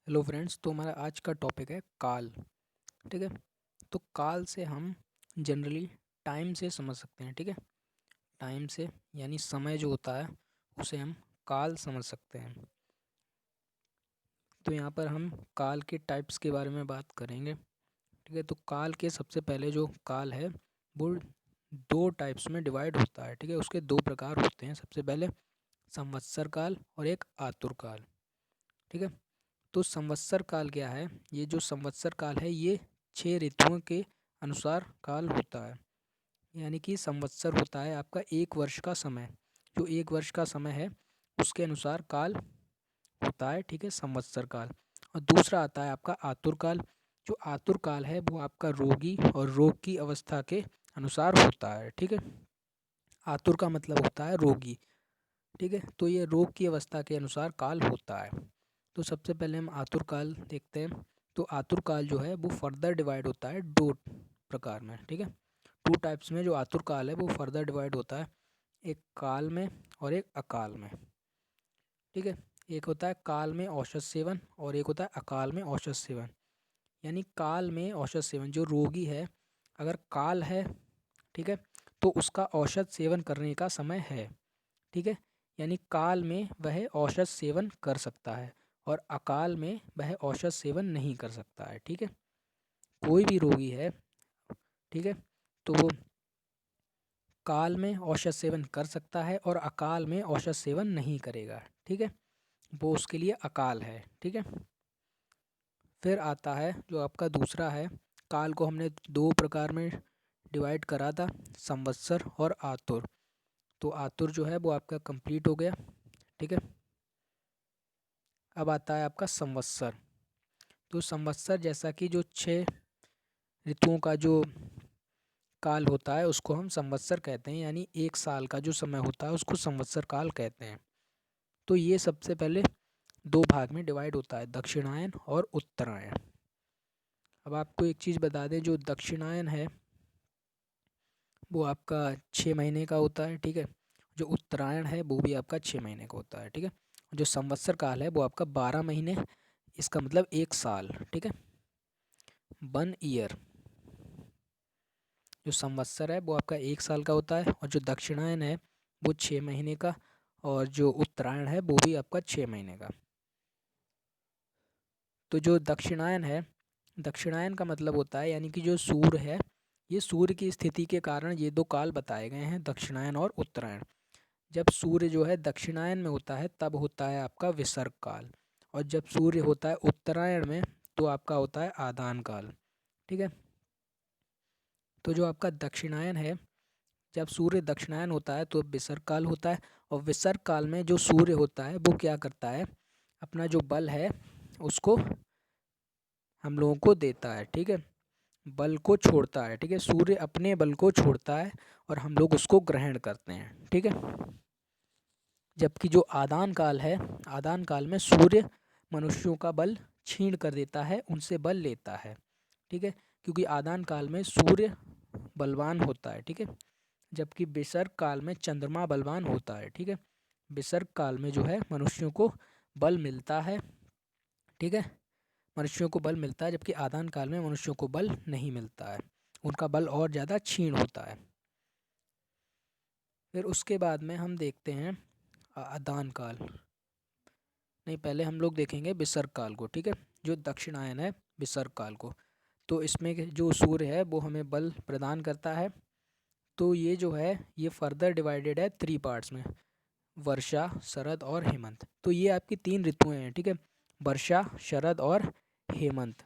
Hello friends. तो हमारा आज का टॉपिक है काल। ठीक है। तो काल से हम जनरली टाइम से समझ सकते हैं। ठीक है। टाइम से यानी समय जो होता है उसे हम काल समझ सकते हैं। तो यहाँ पर हम काल के टाइप्स के बारे में बात करेंगे। ठीक है। तो काल के सबसे पहले जो काल है वो दो टाइप्स में डिवाइड होता है। ठीक है। उसके दो प्रकार होते हैं। सबसे पहले संवत्सर काल और एक आतुर काल। ठीक है। तो संवत्सर काल क्या है? ये जो संवत्सर काल है ये 6 ऋतुओं के अनुसार काल होता है। यानी कि संवत्सर होता है आपका 1 वर्ष का समय। जो 1 वर्ष का समय है उसके अनुसार काल होता है। ठीक है, संवत्सर काल। और दूसरा आता है आपका आतुर काल। जो आतुर काल है वो आपका रोगी और रोग की अवस्था के अनुसार होता है। ठीक है। आतुर का मतलब होता है रोगी। ठीक है। तो ये रोग की अवस्था के अनुसार काल होता है। तो सबसे पहले हम आतुर काल देखते हैं। तो आतुर काल जो है वो फर्दर डिवाइड होता है दो प्रकार में। ठीक है। टू टाइप्स में जो आतुर काल है वो फर्दर डिवाइड होता है, एक काल में और एक अकाल में। ठीक है। एक होता है काल में औषध सेवन और एक होता है अकाल में औषध सेवन। यानी काल में औषध सेवन, जो रोगी है अगर काल है, ठीक है, तो उसका औषध सेवन करने का समय है। ठीक है। यानी काल में वह औषध सेवन कर सकता है और अकाल में वह औषध सेवन नहीं कर सकता है। ठीक है। कोई भी रोगी है, ठीक है, तो वो काल में औषध सेवन कर सकता है और अकाल में औषध सेवन नहीं करेगा। ठीक है। वो उसके लिए अकाल है। ठीक है। फिर आता है जो आपका दूसरा है, काल को हमने दो प्रकार में डिवाइड करा था, संवत्सर और आतुर। तो आतुर जो है वो आपका कंप्लीट हो गया। ठीक है। अब आता है आपका संवत्सर। तो संवत्सर जैसा कि जो 6 ऋतुओं का जो काल होता है उसको हम संवत्सर कहते हैं। यानी 1 साल का जो समय होता है उसको संवत्सर काल कहते हैं। तो ये सबसे पहले दो भाग में डिवाइड होता है, दक्षिणायन और उत्तरायण। अब आपको एक चीज़ बता दें, जो दक्षिणायन है वो आपका 6 महीने का होता है। ठीक है। जो उत्तरायण है वो भी आपका 6 महीने का होता है। ठीक है। जो संवत्सर काल है वो आपका 12 महीने, इसका मतलब 1 साल। ठीक है। 1 ईयर। जो संवत्सर है वो आपका 1 साल का होता है और जो दक्षिणायन है वो 6 महीने का और जो उत्तरायण है वो भी आपका 6 महीने का। तो जो दक्षिणायन है, दक्षिणायन का मतलब होता है यानी कि जो सूर्य है, ये सूर्य की स्थिति के कारण ये दो काल बताए गए हैं, दक्षिणायन और उत्तरायण। जब सूर्य जो है दक्षिणायन में होता है तब होता है आपका विसर्ग काल, और जब सूर्य होता है उत्तरायण में तो आपका होता है आदान काल। ठीक है। तो जो आपका दक्षिणायन है, जब सूर्य दक्षिणायन होता है तो विसर्ग काल होता है, और विसर्ग काल में जो सूर्य होता है वो क्या करता है, अपना जो बल है उसको हम लोगों को देता है। ठीक है। बल को छोड़ता है। ठीक है। सूर्य अपने बल को छोड़ता है और हम लोग उसको ग्रहण करते हैं। ठीक है। जबकि जो आदान काल है, आदान काल में सूर्य मनुष्यों का बल छीन कर देता है, उनसे बल लेता है। ठीक है। क्योंकि आदान काल में सूर्य बलवान होता है। ठीक है। जबकि विसर्ग काल में चंद्रमा बलवान होता है। ठीक है। विसर्ग काल में जो है मनुष्यों को बल मिलता है। ठीक है। मनुष्यों को बल मिलता है, जबकि आदान काल में मनुष्यों को बल नहीं मिलता है, उनका बल और ज़्यादा क्षीण होता है। फिर उसके बाद में हम देखते हैं आदान काल। नहीं, पहले हम लोग देखेंगे विसर्ग काल को। ठीक है। जो दक्षिणायन है विसर्ग काल को, तो इसमें जो सूर्य है वो हमें बल प्रदान करता है। तो ये जो है ये फर्दर डिवाइडेड है 3 पार्ट्स में, वर्षा, शरद और हेमंत। तो ये आपकी 3 ऋतुएं हैं। ठीक है। वर्षा, शरद और हेमंत।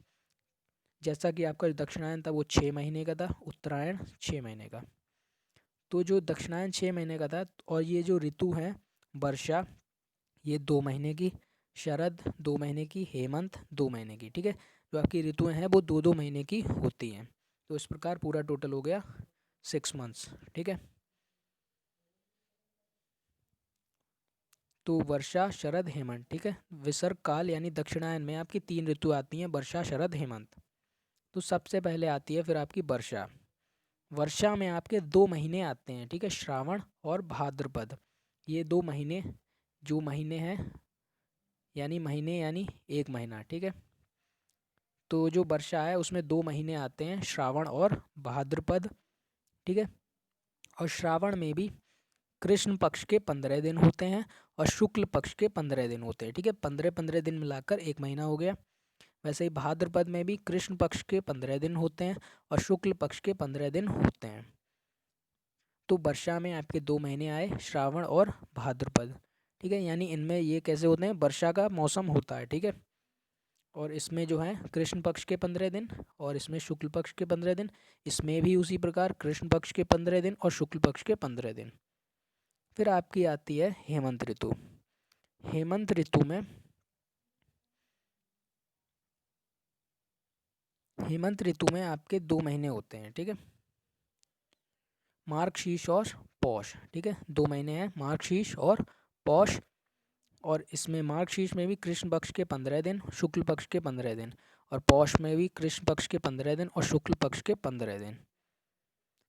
जैसा कि आपका दक्षिणायन था वो 6 महीने का था, उत्तरायण 6 महीने का। तो जो दक्षिणायन 6 महीने का था, और ये जो ऋतु हैं, वर्षा ये 2 महीने की, शरद 2 महीने की, हेमंत 2 महीने की। ठीक है। जो आपकी ऋतुएं हैं वो 2-2 महीने की होती हैं। तो इस प्रकार पूरा टोटल हो गया 6 मंथ्स। ठीक है। तो वर्षा, शरद, हेमंत। ठीक है। विसर्ग काल यानी दक्षिणायन में आपकी 3 ऋतु आती हैं, वर्षा, शरद, हेमंत। तो सबसे पहले आती है फिर आपकी वर्षा। वर्षा में आपके 2 महीने आते हैं। ठीक है। श्रावण और भाद्रपद, ये 2 महीने जो महीने हैं यानी महीने यानी 1 महीना, ठीक है। तो जो वर्षा है उसमें 2 महीने आते हैं, श्रावण और भाद्रपद, ठीक है। और श्रावण में भी कृष्ण पक्ष के 15 दिन होते हैं और शुक्ल पक्ष के 15 दिन होते हैं, ठीक है। 15-15 दिन मिलाकर 1 महीना हो गया। वैसे ही भाद्रपद में भी कृष्ण पक्ष के 15 दिन होते हैं और शुक्ल पक्ष के 15 दिन होते हैं। तो वर्षा में आपके 2 महीने आए, श्रावण और भाद्रपद, ठीक है। यानी इनमें ये कैसे होते हैं, वर्षा का मौसम होता है, ठीक है। और इसमें जो है कृष्ण पक्ष के 15 दिन और इसमें शुक्ल पक्ष के 15 दिन, इसमें भी उसी प्रकार कृष्ण पक्ष के 15 दिन और शुक्ल पक्ष के 15 दिन। फिर आपकी आती है हेमंत ऋतु। हेमंत ऋतु में आपके 2 महीने होते हैं, ठीक है। मार्गशीर्ष और पौष, ठीक है। 2 महीने हैं, मार्गशीर्ष और पौष। और इसमें मार्गशीर्ष में भी कृष्ण पक्ष के 15 दिन, शुक्ल पक्ष के 15 दिन, और पौष में भी कृष्ण पक्ष के 15 दिन और शुक्ल पक्ष के 15 दिन।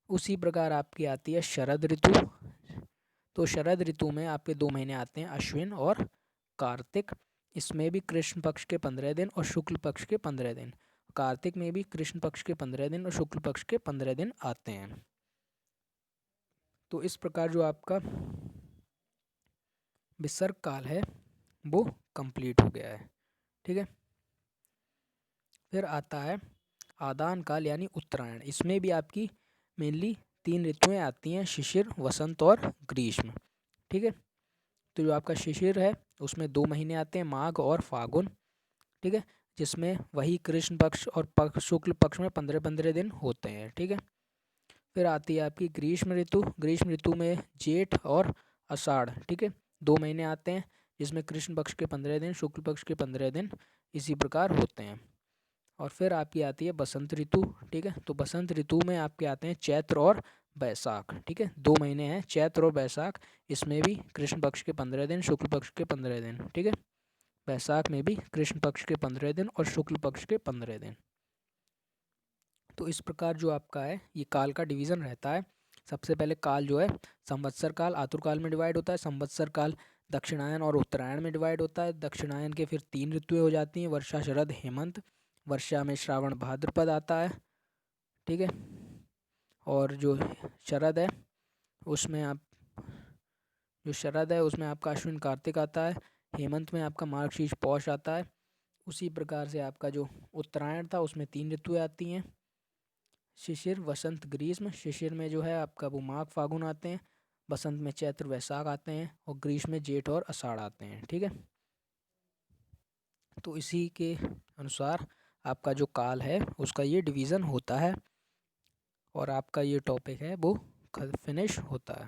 उसी प्रकार आपकी आती है शरद ऋतु। तो शरद ऋतु में आपके 2 महीने आते हैं, अश्विन और कार्तिक। इसमें भी कृष्ण पक्ष के 15 दिन और शुक्ल पक्ष के 15 दिन। कार्तिक में भी कृष्ण पक्ष के 15 दिन और शुक्ल पक्ष के 15 दिन आते हैं। तो इस प्रकार जो आपका विसर्ग काल है वो कंप्लीट हो गया है, ठीक है। फिर आता है आदान काल यानी उत्तरायण। इसमें भी आपकी मेनली 3 ऋतुएं आती हैं, शिशिर, वसंत और ग्रीष्म, ठीक है। तो जो आपका शिशिर है उसमें 2 महीने आते हैं, माघ और फागुन, ठीक है। जिसमें वही कृष्ण पक्ष और शुक्ल पक्ष में 15-15 दिन होते हैं, ठीक है। फिर आती है आपकी ग्रीष्म ऋतु। ग्रीष्म ऋतु में जेठ और आषाढ़, ठीक है, 2 महीने आते हैं, जिसमें कृष्ण पक्ष के 15 दिन, शुक्ल पक्ष के 15 दिन इसी प्रकार होते हैं। और फिर आपकी आती है बसंत ऋतु, ठीक है। तो बसंत ऋतु में आपके आते हैं चैत्र और बैसाख, ठीक है। 2 महीने हैं, चैत्र और बैसाख। इसमें भी कृष्ण पक्ष के 15 दिन, शुक्ल पक्ष के 15 दिन, ठीक है। बैसाख में भी कृष्ण पक्ष के 15 दिन और शुक्ल पक्ष के 15 दिन। तो इस प्रकार जो आपका है ये काल का डिवीज़न रहता है। सबसे पहले काल जो है संवत्सर काल, आतुर काल में डिवाइड होता है। संवत्सर काल दक्षिणायन और उत्तरायण में डिवाइड होता है। दक्षिणायन के फिर 3 ऋतुएं हो जाती हैं, वर्षा, शरद, हेमंत। वर्षा में श्रावण भाद्रपद आता है, ठीक है। और जो शरद है उसमें आपका अश्विन कार्तिक आता है। हेमंत में आपका मार्गशीर्ष पौष आता है। उसी प्रकार से आपका जो उत्तरायण था उसमें 3 ऋतुएं आती हैं, शिशिर, वसंत, ग्रीष्म। शिशिर में जो है आपका वो माघ फागुन आते हैं, बसंत में चैत्र वैशाख आते हैं और ग्रीष्म में जेठ और आषाढ़ आते हैं, ठीक है। तो इसी के अनुसार आपका जो काल है उसका ये डिवीज़न होता है और आपका ये टॉपिक है वो फिनिश होता है।